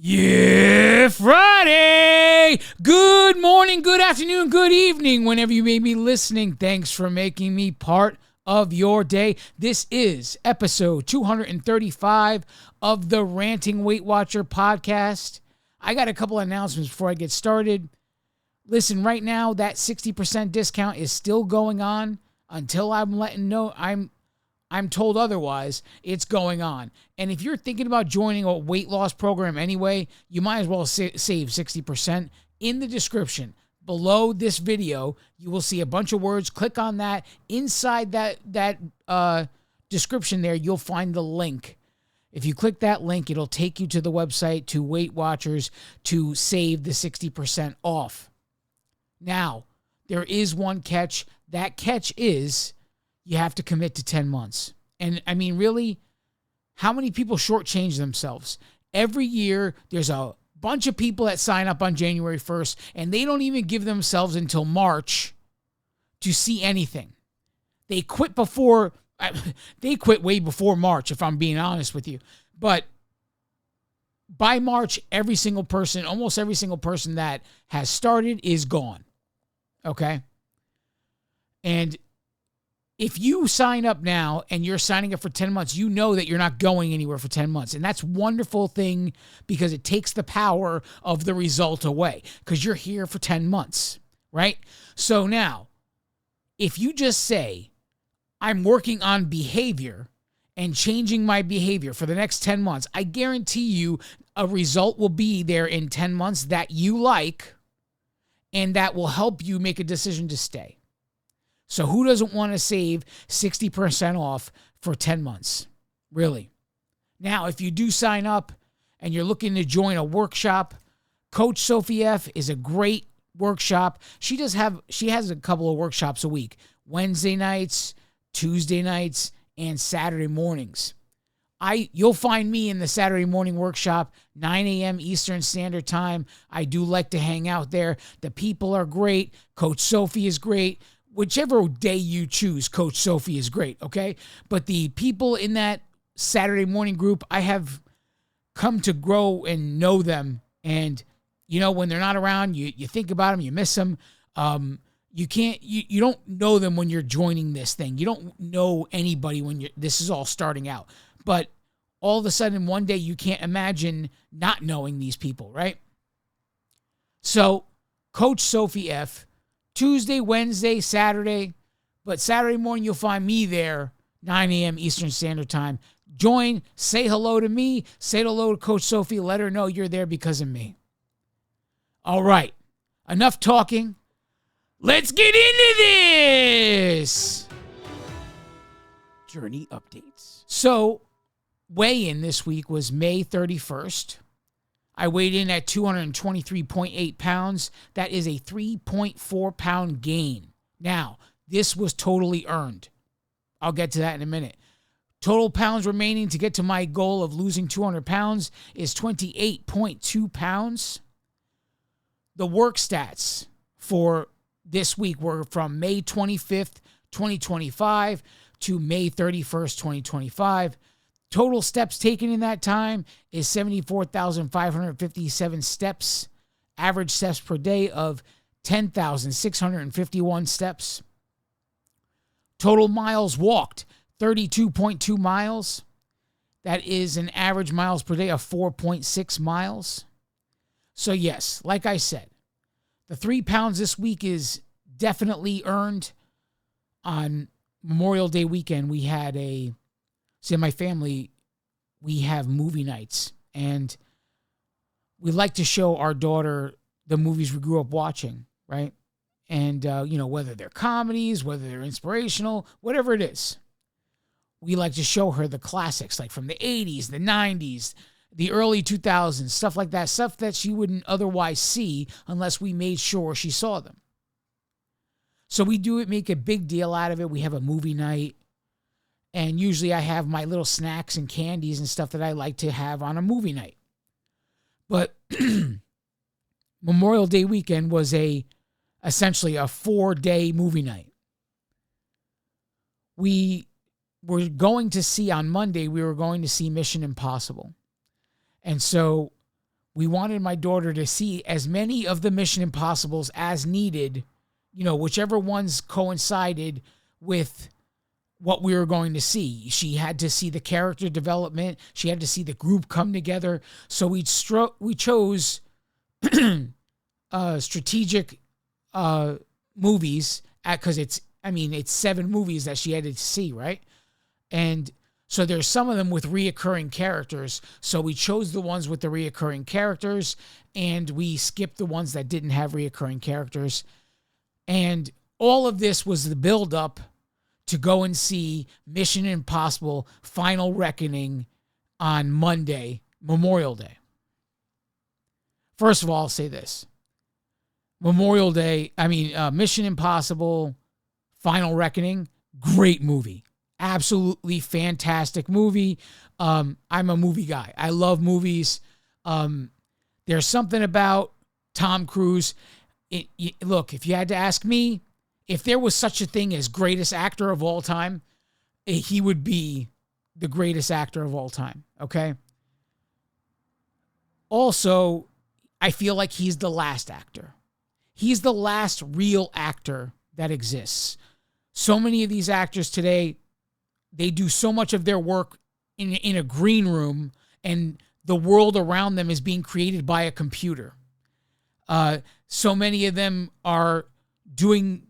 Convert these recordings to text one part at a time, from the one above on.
Yeah, Friday! Good morning, good afternoon, good evening, whenever you may be listening. Thanks for making me part of your day. This is episode 235 of the Ranting Weight Watcher podcast. I got a couple announcements before I get started. Listen, right now, that 60% discount is still going on until I'm told otherwise. It's going on. And if you're thinking about joining a weight loss program anyway, you might as well save 60%. In the description below this video, you will see a bunch of words. Click on that. Inside that description there, you'll find the link. If you click that link, it'll take you to the website, to Weight Watchers, to save the 60% off. Now, there is one catch. That catch is you have to commit to 10 months. And I mean, really, how many people shortchange themselves? Every year, there's a bunch of people that sign up on January 1st, and they don't even give themselves until March to see anything. They quit way before March, if I'm being honest with you. But by March, almost every single person that has started is gone. Okay? And if you sign up now and you're signing up for 10 months, you know that you're not going anywhere for 10 months. And that's a wonderful thing because it takes the power of the result away because you're here for 10 months, right? So now, if you just say, I'm working on behavior and changing my behavior for the next 10 months, I guarantee you a result will be there in 10 months that you like and that will help you make a decision to stay. So who doesn't want to save 60% off for 10 months? Really? Now, if you do sign up and you're looking to join a workshop, Coach Sophie F is a great workshop. She has a couple of workshops a week, Wednesday nights, Tuesday nights, and Saturday mornings. You'll find me in the Saturday morning workshop, 9 a.m. Eastern Standard Time. I do like to hang out there. The people are great. Coach Sophie is great. Whichever day you choose, Coach Sophie is great, okay? But the people in that Saturday morning group, I have come to grow and know them. And, when they're not around, you think about them, you miss them. You don't know them when you're joining this thing. You don't know anybody when this is all starting out. But all of a sudden, one day, you can't imagine not knowing these people, right? So, Coach Sophie F., Tuesday, Wednesday, Saturday, but Saturday morning you'll find me there, 9 a.m. Eastern Standard Time. Join, say hello to me, say hello to Coach Sophie, let her know you're there because of me. All right, enough talking. Let's get into this! Journey updates. So, weigh-in this week was May 31st. I weighed in at 223.8 pounds. That is a 3.4 pound gain. Now, this was totally earned. I'll get to that in a minute. Total pounds remaining to get to my goal of losing 200 pounds is 28.2 pounds. The work stats for this week were from May 25th, 2025 to May 31st, 2025. Total steps taken in that time is 74,557 steps. Average steps per day of 10,651 steps. Total miles walked, 32.2 miles. That is an average miles per day of 4.6 miles. So yes, like I said, the 3 pounds this week is definitely earned. On Memorial Day weekend, we had in my family, we have movie nights, and we like to show our daughter the movies we grew up watching, right? And, whether they're comedies, whether they're inspirational, whatever it is. We like to show her the classics, like from the 80s, the 90s, the early 2000s, stuff like that, stuff that she wouldn't otherwise see unless we made sure she saw them. So we make a big deal out of it. We have a movie night. And usually I have my little snacks and candies and stuff that I like to have on a movie night. But Memorial Day weekend was essentially a 4-day movie night. We were going to see on Monday, we were going to see Mission Impossible. And so we wanted my daughter to see as many of the Mission Impossibles as needed, whichever ones coincided with what we were going to see. She had to see the character development. She had to see the group come together. So we chose strategic movies because it's 7 movies that she had to see, right? And so there's some of them with reoccurring characters. So we chose the ones with the reoccurring characters, and we skipped the ones that didn't have reoccurring characters. And all of this was the build-up to go and see Mission Impossible Final Reckoning on Monday, Memorial Day. First of all, I'll say this. Mission Impossible Final Reckoning, great movie. Absolutely fantastic movie. I'm a movie guy. I love movies. There's something about Tom Cruise. Look, if you had to ask me, if there was such a thing as greatest actor of all time, he would be the greatest actor of all time, okay? Also, I feel like he's the last actor. He's the last real actor that exists. So many of these actors today, they do so much of their work in a green room, and the world around them is being created by a computer. So many of them are doing,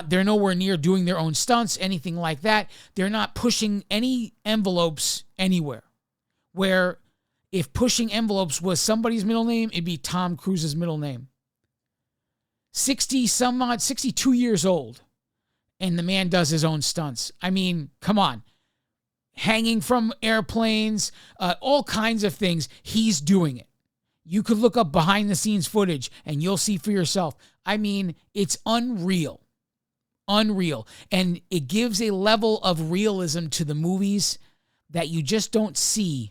they're nowhere near doing their own stunts, anything like that. They're not pushing any envelopes anywhere. Where if pushing envelopes was somebody's middle name, it'd be Tom Cruise's middle name. 62 years old. And the man does his own stunts. I mean, come on. Hanging from airplanes, all kinds of things. He's doing it. You could look up behind the scenes footage and you'll see for yourself. I mean, it's unreal. Unreal. And it gives a level of realism to the movies that you just don't see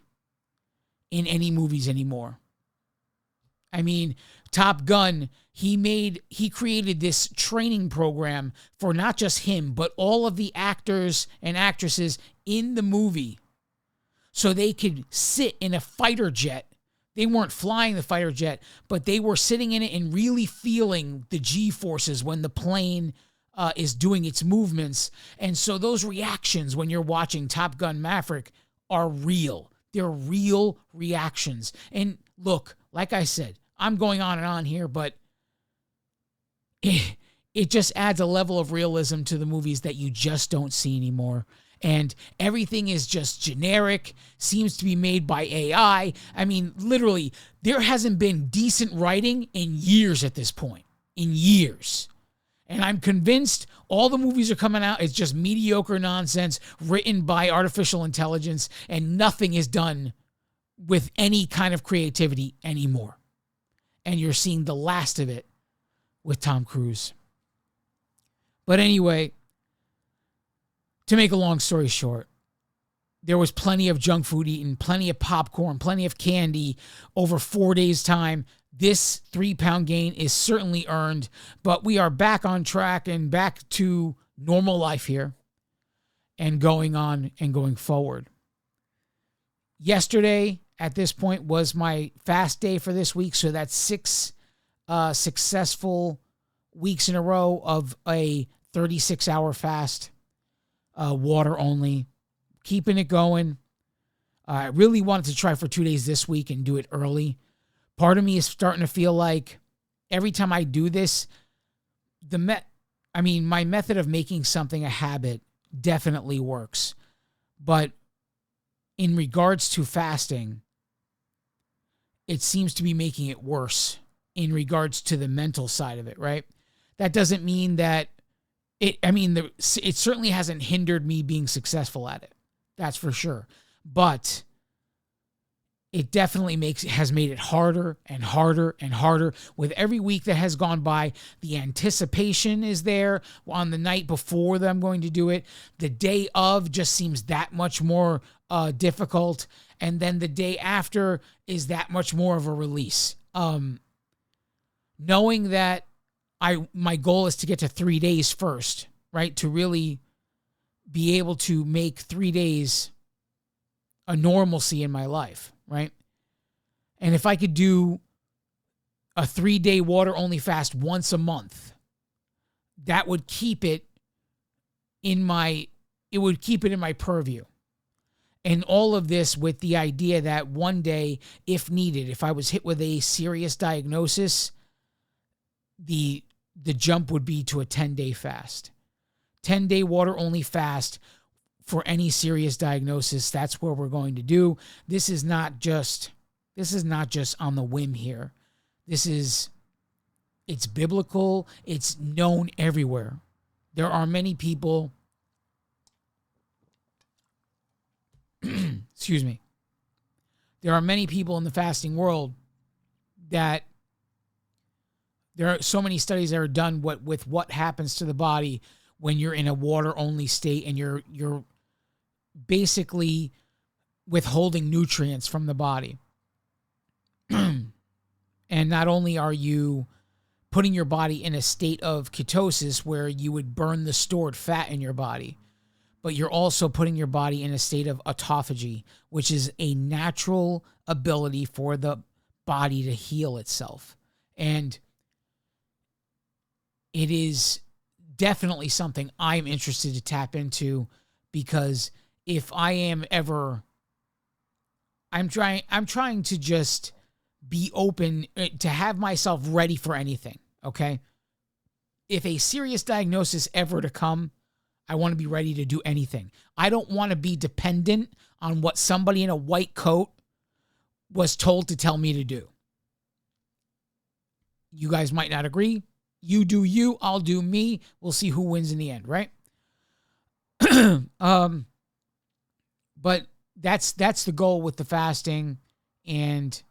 in any movies anymore. I mean, Top Gun, he created this training program for not just him, but all of the actors and actresses in the movie so they could sit in a fighter jet. They weren't flying the fighter jet, but they were sitting in it and really feeling the G-forces when the plane is doing its movements. And so those reactions when you're watching Top Gun Maverick are real. They're real reactions. And look, like I said, I'm going on and on here, but it just adds a level of realism to the movies that you just don't see anymore. And everything is just generic, seems to be made by AI. I mean, literally, there hasn't been decent writing in years at this point. In years. And I'm convinced all the movies are coming out. It's just mediocre nonsense written by artificial intelligence, and nothing is done with any kind of creativity anymore. And you're seeing the last of it with Tom Cruise. But anyway, to make a long story short, there was plenty of junk food eaten, plenty of popcorn, plenty of candy over 4 days' time. This 3-pound gain is certainly earned, but we are back on track and back to normal life here and going on and going forward. Yesterday, at this point, was my fast day for this week, so that's 6 successful weeks in a row of a 36-hour fast, water only, keeping it going. I really wanted to try for 2 days this week and do it early. Part of me is starting to feel like every time I do this, my method of making something a habit definitely works. But in regards to fasting, it seems to be making it worse in regards to the mental side of it, right? That doesn't mean that it certainly hasn't hindered me being successful at it. That's for sure. But it definitely has made it harder and harder and harder. With every week that has gone by, the anticipation is there on the night before that I'm going to do it. The day of just seems that much more difficult. And then the day after is that much more of a release. Knowing that my goal is to get to 3 days first, right? To really be able to make 3 days a normalcy in my life, right? And if I could do a 3-day water only fast once a month, that would keep it in my purview. And all of this with the idea that one day, if needed, if I was hit with a serious diagnosis, the jump would be to a 10-day fast. 10-day water only fast for any serious diagnosis. That's what we're going to do. This is not just on the whim here. It's biblical. It's known everywhere. There are many people, excuse me. There are many people in the fasting world that there are so many studies that are done with what happens to the body when you're in a water-only state and you're basically withholding nutrients from the body. And not only are you putting your body in a state of ketosis where you would burn the stored fat in your body, but you're also putting your body in a state of autophagy, which is a natural ability for the body to heal itself. And it is definitely something I'm interested to tap into, because if I am ever, I'm trying to just be open, to have myself ready for anything, okay? If a serious diagnosis ever to come, I want to be ready to do anything. I don't want to be dependent on what somebody in a white coat was told to tell me to do. You guys might not agree. You do you, I'll do me. We'll see who wins in the end, right? But that's the goal with the fasting, and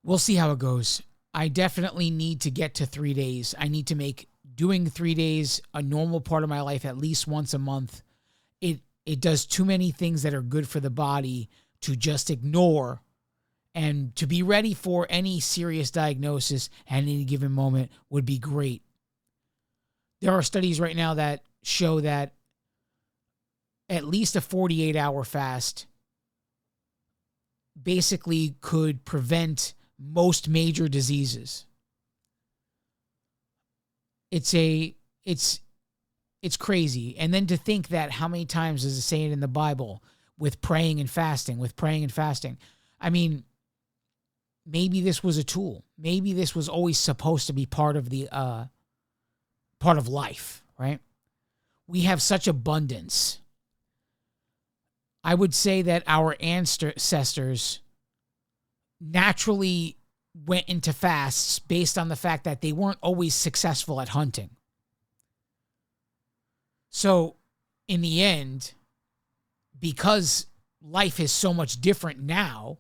we'll see how it goes. I definitely need to get to 3 days. I need to make doing 3 days a normal part of my life at least once a month. It does too many things that are good for the body to just ignore, and to be ready for any serious diagnosis at any given moment would be great. There are studies right now that show that at least a 48-hour fast basically could prevent most major diseases. It's crazy. And then to think that how many times does it say it in the Bible with praying and fasting. I mean, maybe this was a tool. Maybe this was always supposed to be part of the part of life, right? We have such abundance. I would say that our ancestors naturally went into fasts based on the fact that they weren't always successful at hunting. So in the end, because life is so much different now,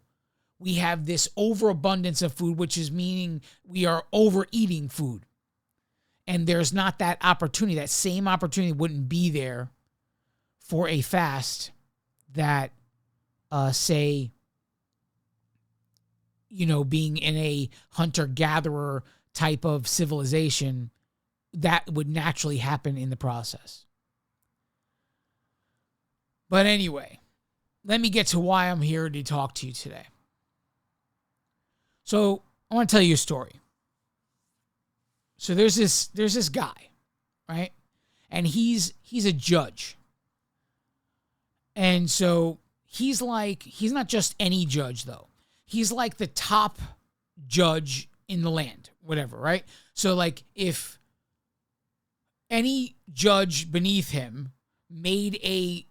we have this overabundance of food, which is meaning we are overeating food. And there's not that opportunity. That same opportunity wouldn't be there for a fast that, say, being in a hunter-gatherer type of civilization, that would naturally happen in the process. But anyway, let me get to why I'm here to talk to you today. So I want to tell you a story. So there's this guy, right? And he's a judge. And so he's not just any judge, though. He's like the top judge in the land, whatever, right? So like if any judge beneath him made a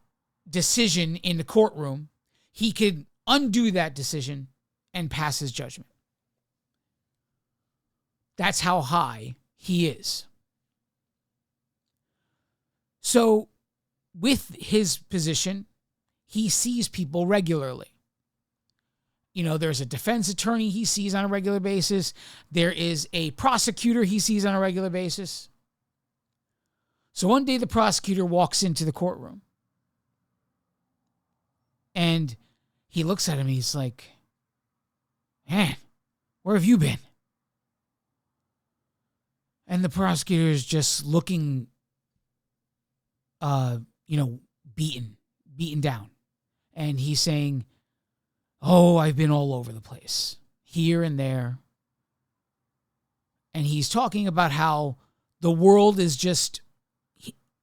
decision in the courtroom, he could undo that decision and pass his judgment. That's how high he is. So with his position, he sees people regularly. There's a defense attorney he sees on a regular basis. There is a prosecutor he sees on a regular basis. So one day the prosecutor walks into the courtroom. And he looks at him and he's like, "Man, where have you been?" And the prosecutor is just looking, beaten down. And he's saying, Oh, I've been all over the place, here and there. And he's talking about how the world is just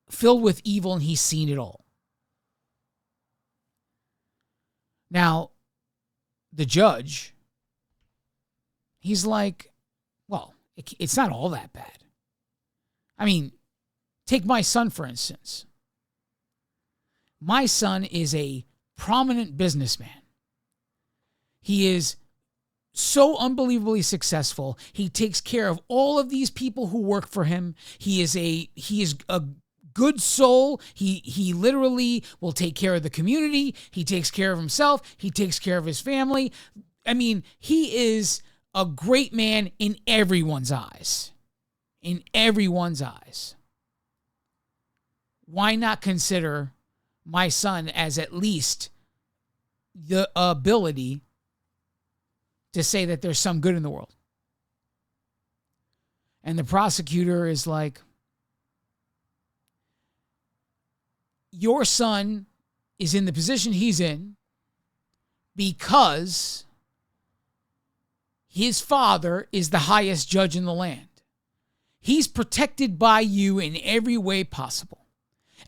filled with evil and he's seen it all. Now, the judge, he's like, well, it's not all that bad. I mean, take my son, for instance. My son is a prominent businessman. He is so unbelievably successful. He takes care of all of these people who work for him. He is a good soul. He literally will take care of the community. He takes care of himself. He takes care of his family. I mean, he is a great man in everyone's eyes. In everyone's eyes. Why not consider my son as at least the ability to say that there's some good in the world? And the prosecutor is like, your son is in the position he's in because his father is the highest judge in the land. He's protected by you in every way possible.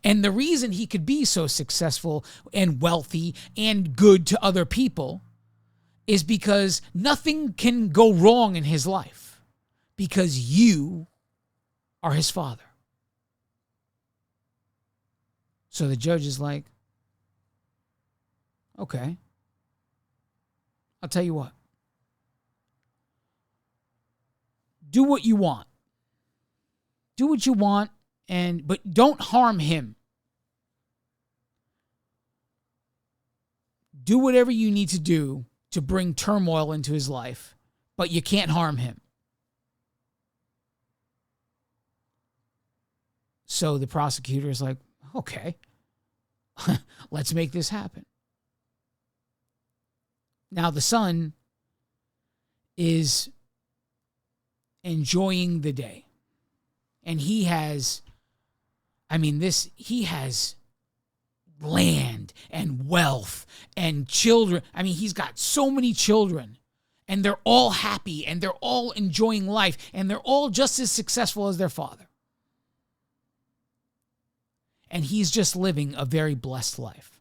And the reason he could be so successful and wealthy and good to other people is because nothing can go wrong in his life because you are his father. So the judge is like, okay, I'll tell you what. Do what you want. Do what you want, but don't harm him. Do whatever you need to do to bring turmoil into his life, but you can't harm him. So the prosecutor is like, okay, let's make this happen. Now the son is enjoying the day. And he has land and wealth and children. I mean, he's got so many children and they're all happy and they're all enjoying life and they're all just as successful as their father. And he's just living a very blessed life.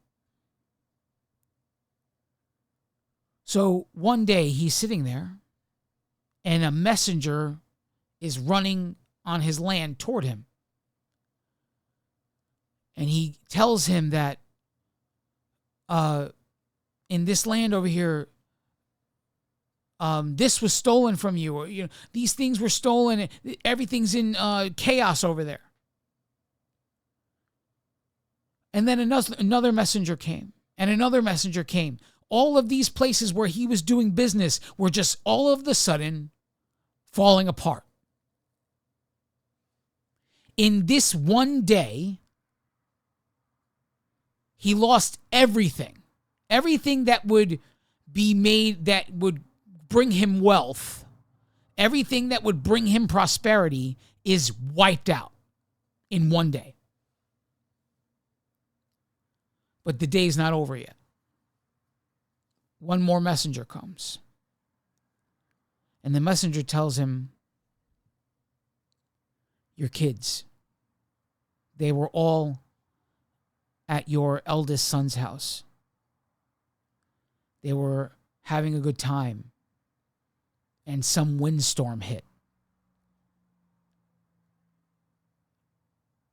So one day he's sitting there and a messenger is running on his land toward him. And he tells him that in this land over here, this was stolen from you. Or, these things were stolen. Everything's in chaos over there. And then another messenger came. And another messenger came. All of these places where he was doing business were just all of a sudden falling apart. In this one day, he lost everything. Everything that would be made, that would bring him wealth, everything that would bring him prosperity is wiped out in one day. But the day's not over yet. One more messenger comes. And the messenger tells him, your kids, they were all at your eldest son's house. They were having a good time, and some windstorm hit.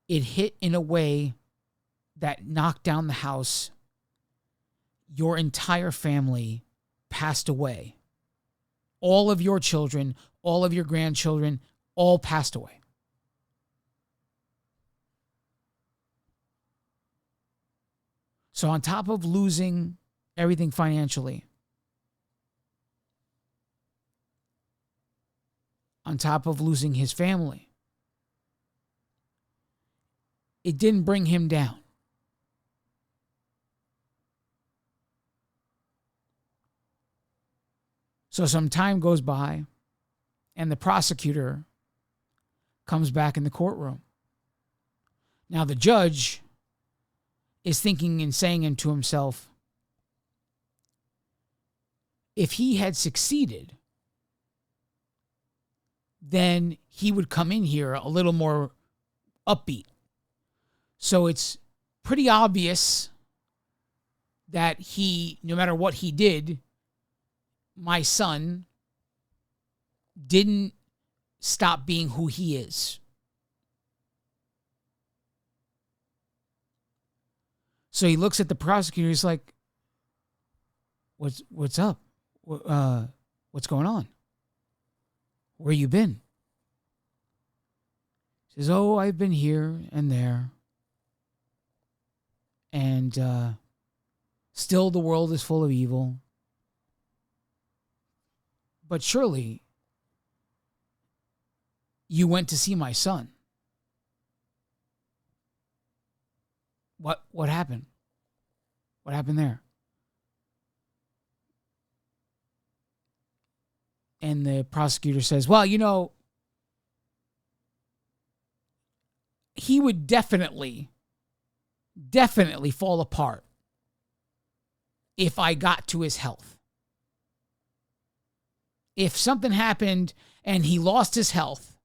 It hit in a way that knocked down the house. Your entire family passed away. All of your children, all of your grandchildren, all passed away. So on top of losing everything financially, on top of losing his family, it didn't bring him down. So some time goes by, and the prosecutor comes back in the courtroom. Now the judge is thinking and saying to himself, if he had succeeded, then he would come in here a little more upbeat. So it's pretty obvious that he, no matter what he did, my son didn't stop being who he is. So he looks at the prosecutor. He's like, "What's up? What's going on? Where you been?" He says, "Oh, I've been here and there, and still the world is full of evil. But surely you went to see my son. What happened? What happened there?" And the prosecutor says, "Well, he would definitely fall apart if I got to his health. If something happened and he lost his health,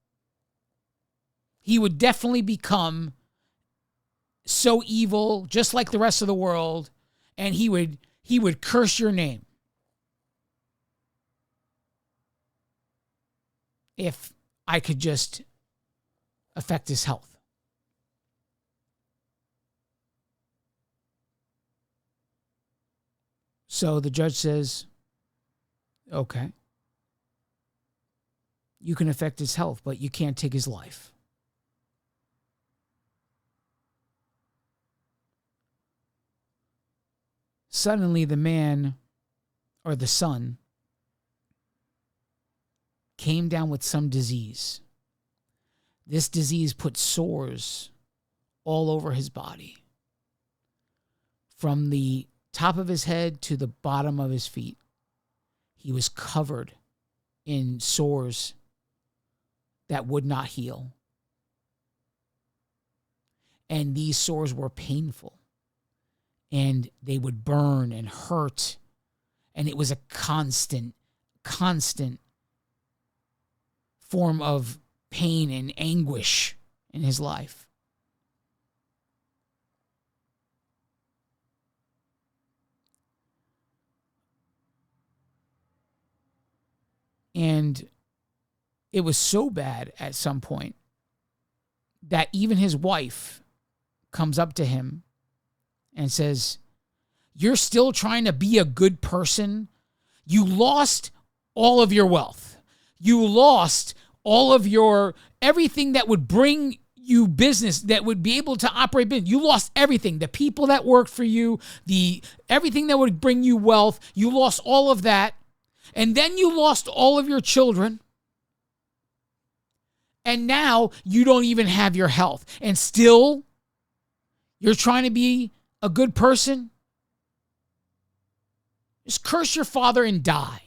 he would definitely become so evil, just like the rest of the world, and he would curse your name if I could just affect his health." So the judge says, "Okay, you can affect his health, but you can't take his life." Suddenly the man, or the son, came down with some disease. This disease put sores all over his body, from the top of his head to the bottom of his feet. He was covered in sores that would not heal. And these sores were painful, and they would burn and hurt. And it was a constant form of pain and anguish in his life. And it was so bad at some point that even his wife comes up to him and says, "You're still trying to be a good person? You lost all of your wealth. You lost all of everything that would bring you business, that would be able to operate business. You lost everything. The people that worked for you, everything that would bring you wealth, you lost all of that. And then you lost all of your children. And now you don't even have your health. And still, you're trying to be a good person? Just curse your father and die."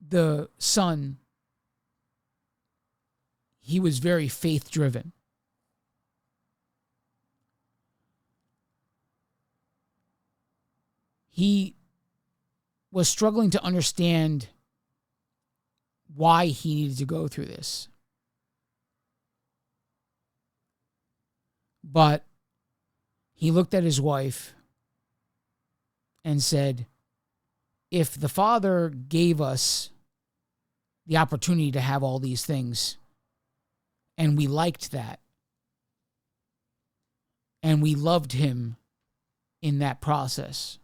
The son, he was very faith-driven. He was struggling to understand why he needed to go through this. But he looked at his wife and said, "If the Father gave us the opportunity to have all these things, and we liked that, and we loved him in that process,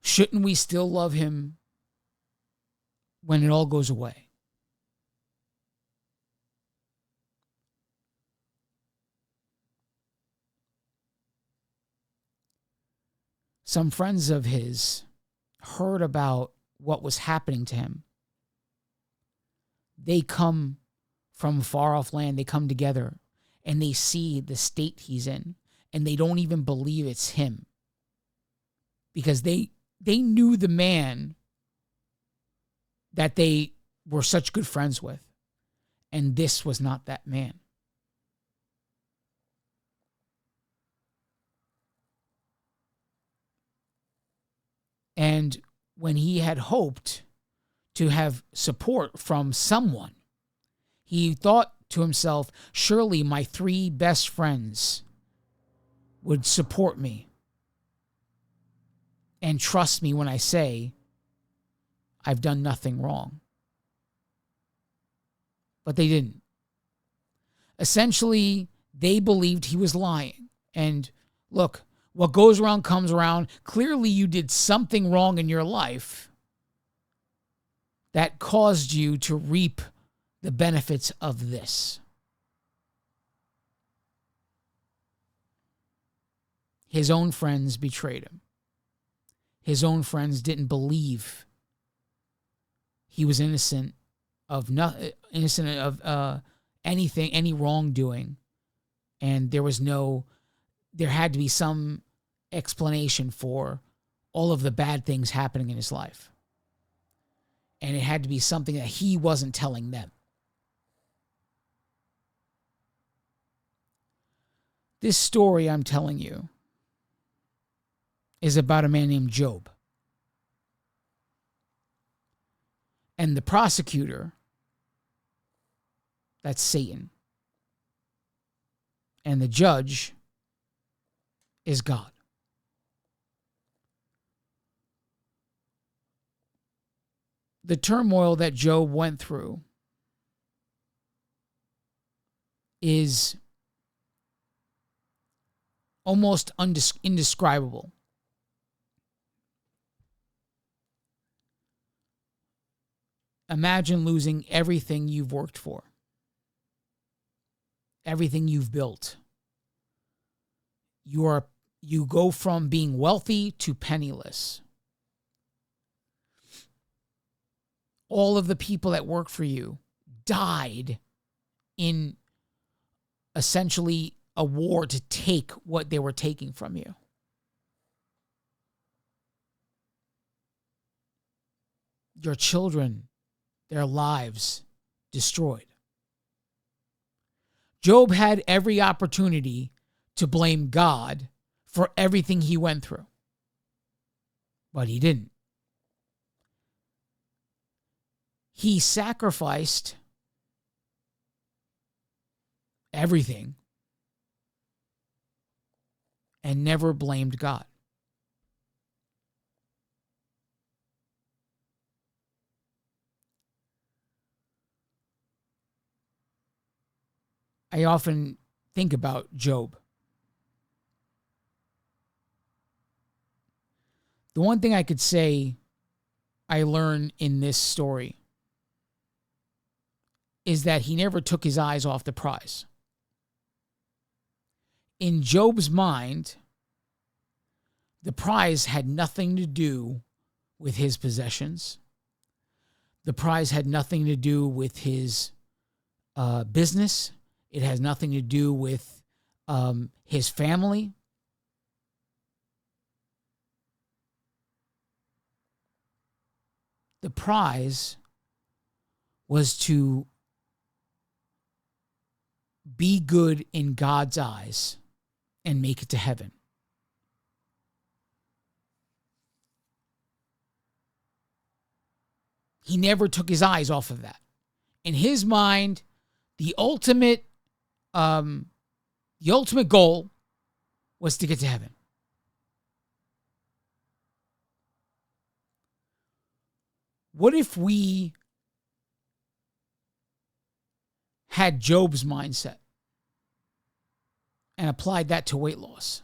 shouldn't we still love him when it all goes away?" Some friends of his heard about what was happening to him. They come from far off land. They come together and they see the state he's in, and they don't even believe it's him, because they knew the man that they were such good friends with. And this was not that man. And when he had hoped to have support from someone, he thought to himself, surely my 3 best friends would support me and trust me when I say I've done nothing wrong. But they didn't. Essentially, they believed he was lying. And look, what goes around comes around. Clearly, you did something wrong in your life that caused you to reap the benefits of this. His own friends betrayed him. His own friends didn't believe he was innocent of anything, any wrongdoing, and there had to be some explanation for all of the bad things happening in his life, and it had to be something that he wasn't telling them. This story I'm telling you is about a man named Job. And the prosecutor, that's Satan. And the judge is God. The turmoil that Job went through is almost indescribable. Imagine losing everything you've worked for, everything you've built. You go from being wealthy to penniless. All of the people that work for you died in essentially a war to take what they were taking from you. Your children, their lives destroyed. Job had every opportunity to blame God for everything he went through, but he didn't. He sacrificed everything and never blamed God. I often think about Job. The one thing I could say I learned in this story is that he never took his eyes off the prize. In Job's mind, the prize had nothing to do with his possessions. The prize had nothing to do with his business. It has nothing to do with his family. The prize was to be good in God's eyes and make it to heaven. He never took his eyes off of that. In his mind, the ultimate goal was to get to heaven. What if we had Job's mindset and applied that to weight loss?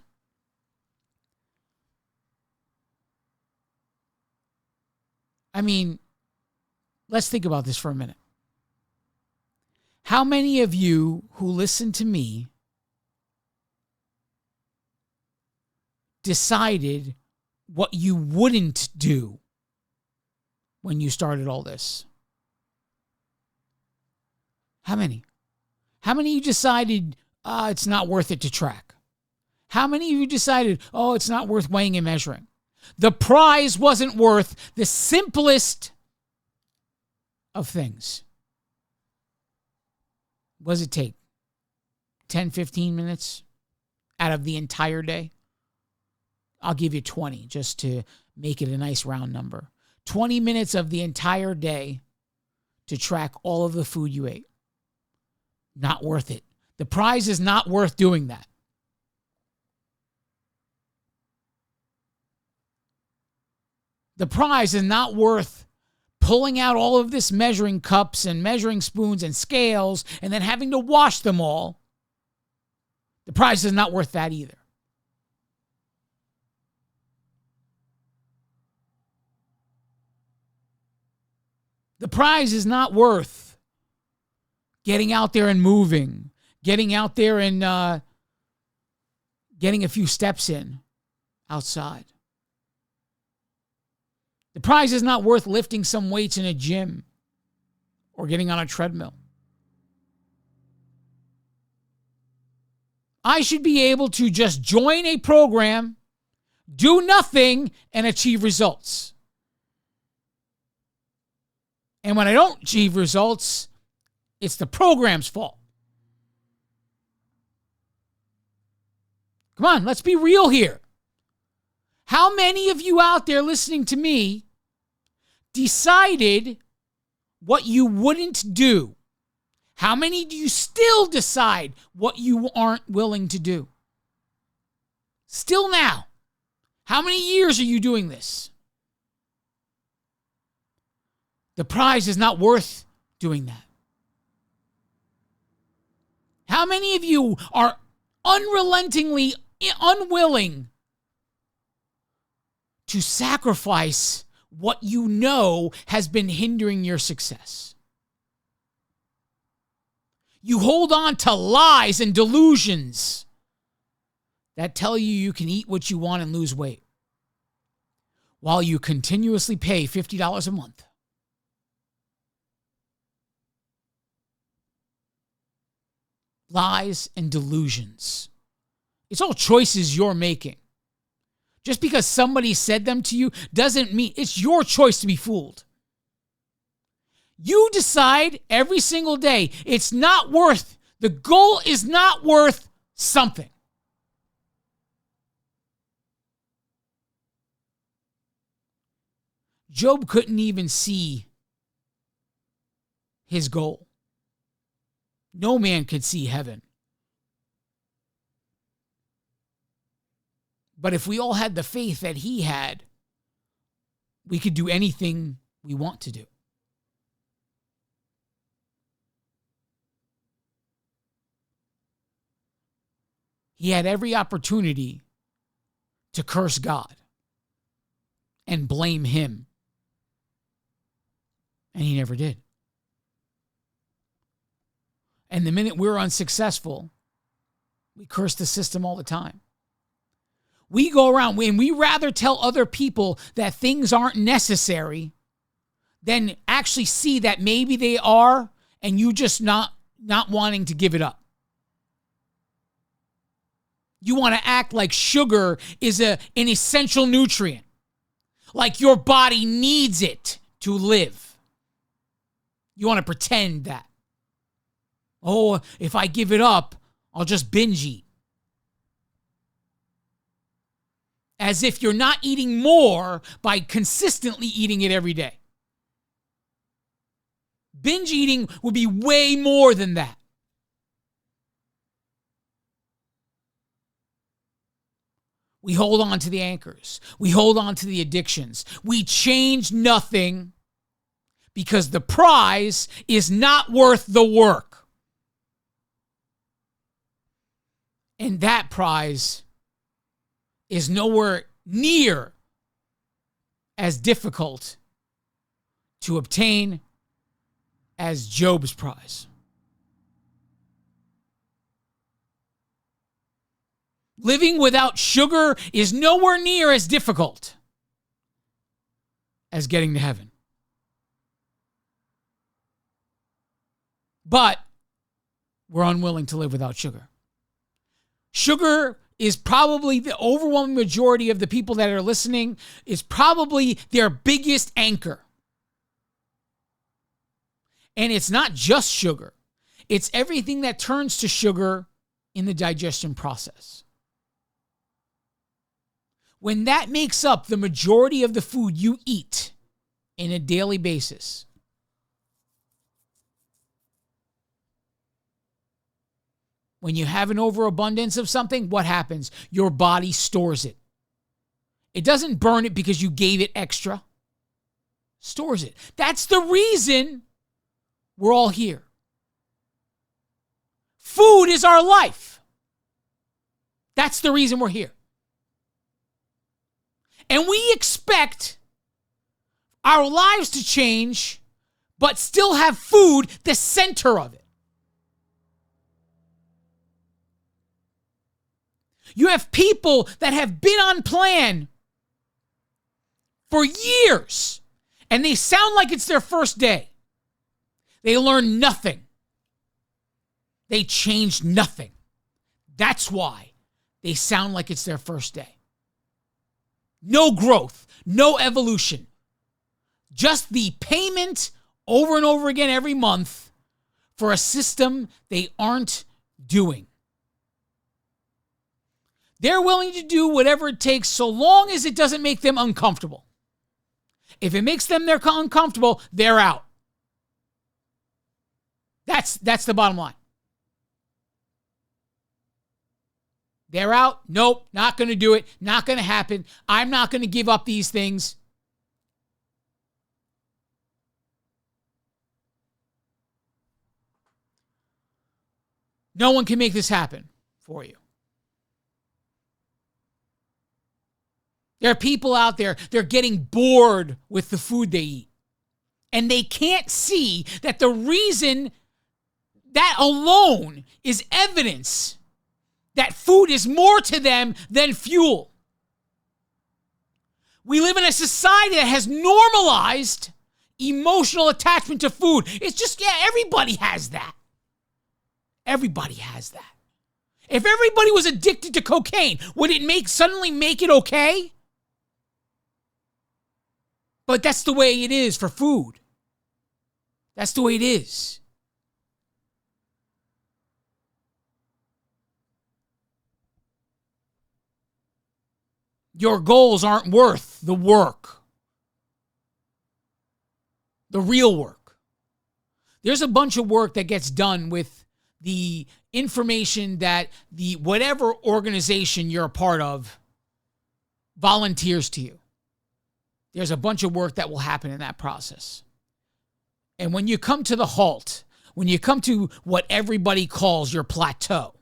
I mean, let's think about this for a minute. How many of you who listen to me decided what you wouldn't do when you started all this? How many? How many of you decided it's not worth it to track? How many of you decided, it's not worth weighing and measuring? The prize wasn't worth the simplest of things. What does it take? 10, 15 minutes out of the entire day? I'll give you 20 just to make it a nice round number. 20 minutes of the entire day to track all of the food you ate. Not worth it. The prize is not worth doing that. The prize is not worth pulling out all of this measuring cups and measuring spoons and scales and then having to wash them all. The prize is not worth that either. The prize is not worth getting out there and moving, getting out there and getting a few steps in outside. The prize is not worth lifting some weights in a gym or getting on a treadmill. I should be able to just join a program, do nothing, and achieve results. And when I don't achieve results, it's the program's fault. Come on, let's be real here. How many of you out there listening to me decided what you wouldn't do? How many do you still decide what you aren't willing to do? Still now. How many years are you doing this? The prize is not worth doing that. How many of you are unrelentingly unwilling to sacrifice what you know has been hindering your success? You hold on to lies and delusions that tell you you can eat what you want and lose weight while you continuously pay $50 a month. Lies and delusions. It's all choices you're making. Just because somebody said them to you doesn't mean it's your choice to be fooled. You decide every single day it's not worth, the goal is not worth something. Job couldn't even see his goal. No man could see heaven. But if we all had the faith that he had, we could do anything we want to do. He had every opportunity to curse God and blame him. And he never did. And the minute we're unsuccessful, we curse the system all the time. We go around and we rather tell other people that things aren't necessary than actually see that maybe they are and you just not wanting to give it up. You want to act like sugar is an essential nutrient, like your body needs it to live. You want to pretend that. Oh, if I give it up, I'll just binge eat. As if you're not eating more by consistently eating it every day. Binge eating would be way more than that. We hold on to the anchors. We hold on to the addictions. We change nothing because the prize is not worth the work. And that prize is nowhere near as difficult to obtain as Job's prize. Living without sugar is nowhere near as difficult as getting to heaven. But we're unwilling to live without sugar. Sugar is probably the overwhelming majority of the people that are listening is probably their biggest anchor. And it's not just sugar. It's everything that turns to sugar in the digestion process. When that makes up the majority of the food you eat in a daily basis, when you have an overabundance of something, what happens? Your body stores it. It doesn't burn it because you gave it extra. Stores it. That's the reason we're all here. Food is our life. That's the reason we're here. And we expect our lives to change, but still have food the center of it. You have people that have been on plan for years, and they sound like it's their first day. They learn nothing. They changed nothing. That's why they sound like it's their first day. No growth, no evolution. Just the payment over and over again every month for a system they aren't doing. They're willing to do whatever it takes so long as it doesn't make them uncomfortable. If it makes them uncomfortable, they're out. That's the bottom line. They're out. Nope, not going to do it. Not going to happen. I'm not going to give up these things. No one can make this happen for you. There are people out there, they're getting bored with the food they eat. And they can't see that the reason that alone is evidence that food is more to them than fuel. We live in a society that has normalized emotional attachment to food. It's just, everybody has that. Everybody has that. If everybody was addicted to cocaine, would it suddenly make it okay? But that's the way it is for food. That's the way it is. Your goals aren't worth the work. The real work. There's a bunch of work that gets done with the information that the whatever organization you're a part of volunteers to you. There's a bunch of work that will happen in that process. And when you come to the halt, when you come to what everybody calls your plateau,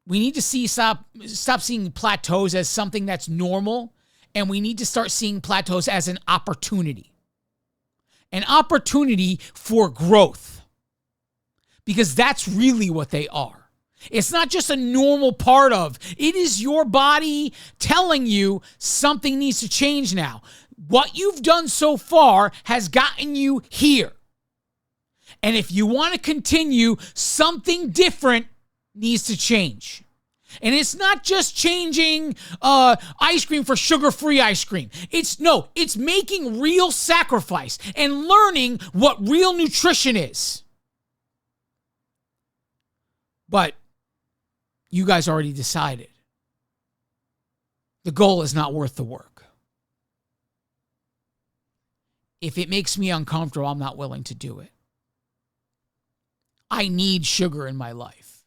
we need to stop seeing plateaus as something that's normal, and we need to start seeing plateaus as an opportunity. An opportunity for growth. Because that's really what they are. It's not just a normal part of. It is your body telling you something needs to change now. What you've done so far has gotten you here. And if you want to continue, something different needs to change. And it's not just changing ice cream for sugar-free ice cream. It's making real sacrifice and learning what real nutrition is. But you guys already decided. The goal is not worth the work. If it makes me uncomfortable, I'm not willing to do it. I need sugar in my life.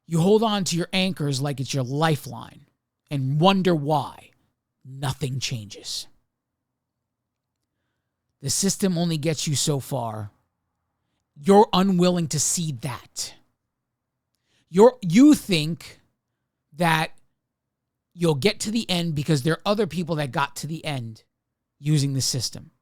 You hold on to your anchors like it's your lifeline and wonder why nothing changes. The system only gets you so far. You're unwilling to see that. You think that you'll get to the end because there are other people that got to the end using the system.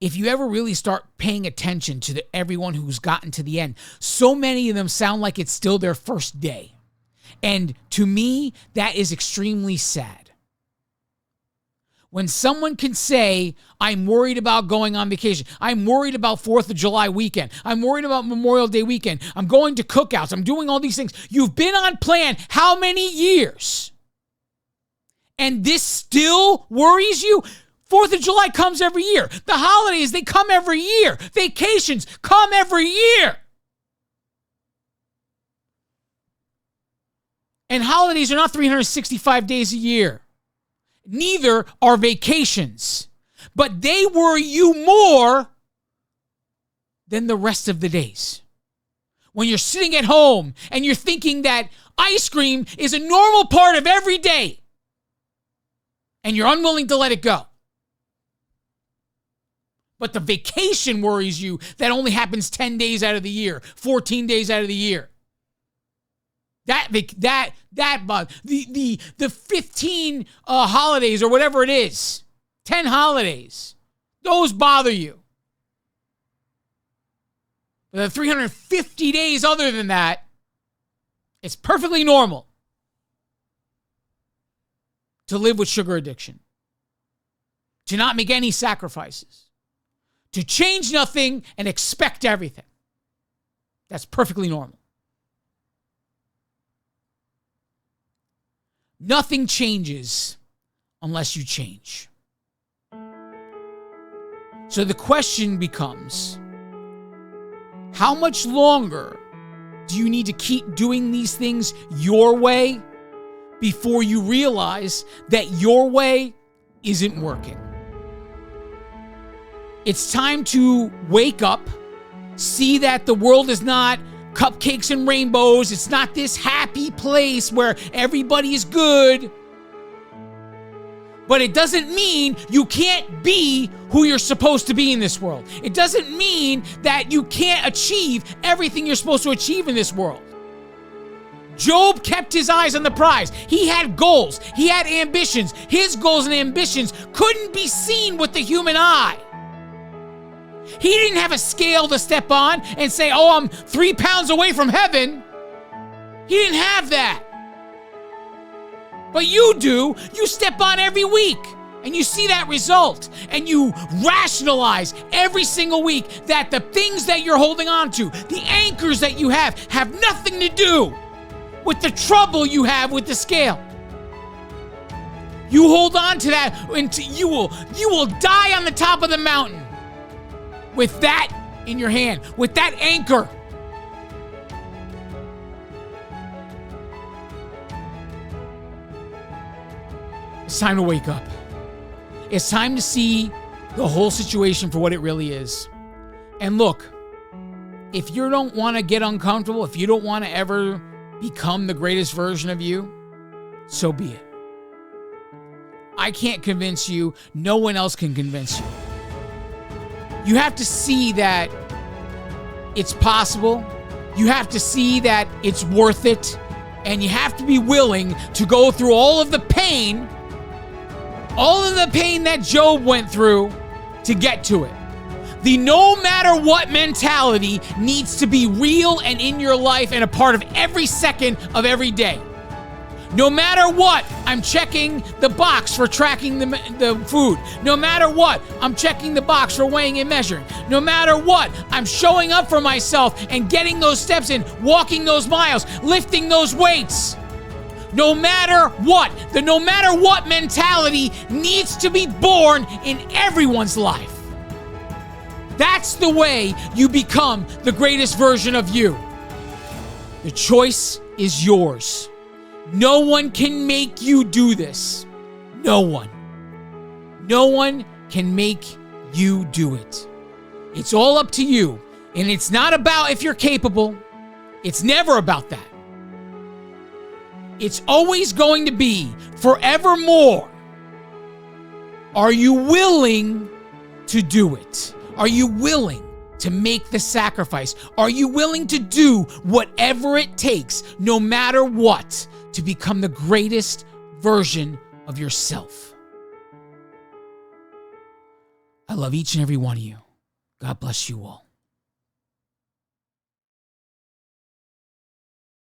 If you ever really start paying attention to everyone who's gotten to the end, so many of them sound like it's still their first day. And to me, that is extremely sad. When someone can say, I'm worried about going on vacation. I'm worried about 4th of July weekend. I'm worried about Memorial Day weekend. I'm going to cookouts. I'm doing all these things. You've been on plan how many years? And this still worries you? 4th of July comes every year. The holidays, they come every year. Vacations come every year. And holidays are not 365 days a year. Neither are vacations. But they worry you more than the rest of the days. When you're sitting at home and you're thinking that ice cream is a normal part of every day and you're unwilling to let it go. But the vacation worries you that only happens 10 days out of the year, 14 days out of the year. The 15 holidays or whatever it is, 10 holidays, those bother you. But the 350 days other than that, it's perfectly normal to live with sugar addiction, to not make any sacrifices, to change nothing and expect everything. That's perfectly normal. Nothing changes unless you change. So the question becomes, how much longer do you need to keep doing these things your way before you realize that your way isn't working? It's time to wake up, see that the world is not cupcakes and rainbows. It's not this happy place where everybody is good. But it doesn't mean you can't be who you're supposed to be in this world. It doesn't mean that you can't achieve everything you're supposed to achieve in this world. Job kept his eyes on the prize. He had goals. He had ambitions. His goals and ambitions couldn't be seen with the human eye. He didn't have a scale to step on and say, oh, I'm 3 pounds away from heaven. He didn't have that. But you do. You step on every week and you see that result and you rationalize every single week that the things that you're holding on to, the anchors that you have nothing to do with the trouble you have with the scale. You hold on to that until you will die on the top of the mountain with that in your hand, with that anchor. It's time to wake up. It's time to see the whole situation for what it really is. And look, if you don't want to get uncomfortable, if you don't want to ever become the greatest version of you, so be it. I can't convince you. No one else can convince you. You have to see that it's possible. You have to see that it's worth it. And you have to be willing to go through all of the pain that Job went through to get to it. The no matter what mentality needs to be real and in your life and a part of every second of every day. No matter what, I'm checking the box for tracking the food. No matter what, I'm checking the box for weighing and measuring. No matter what, I'm showing up for myself and getting those steps in, walking those miles, lifting those weights. No matter what, the no matter what mentality needs to be born in everyone's life. That's the way you become the greatest version of you. The choice is yours. No one can make you do this. No one. No one can make you do it. It's all up to you. And it's not about if you're capable. It's never about that. It's always going to be forevermore. Are you willing to do it? Are you willing to make the sacrifice? Are you willing to do whatever it takes, no matter what, to become the greatest version of yourself? I love each and every one of you. God bless you all.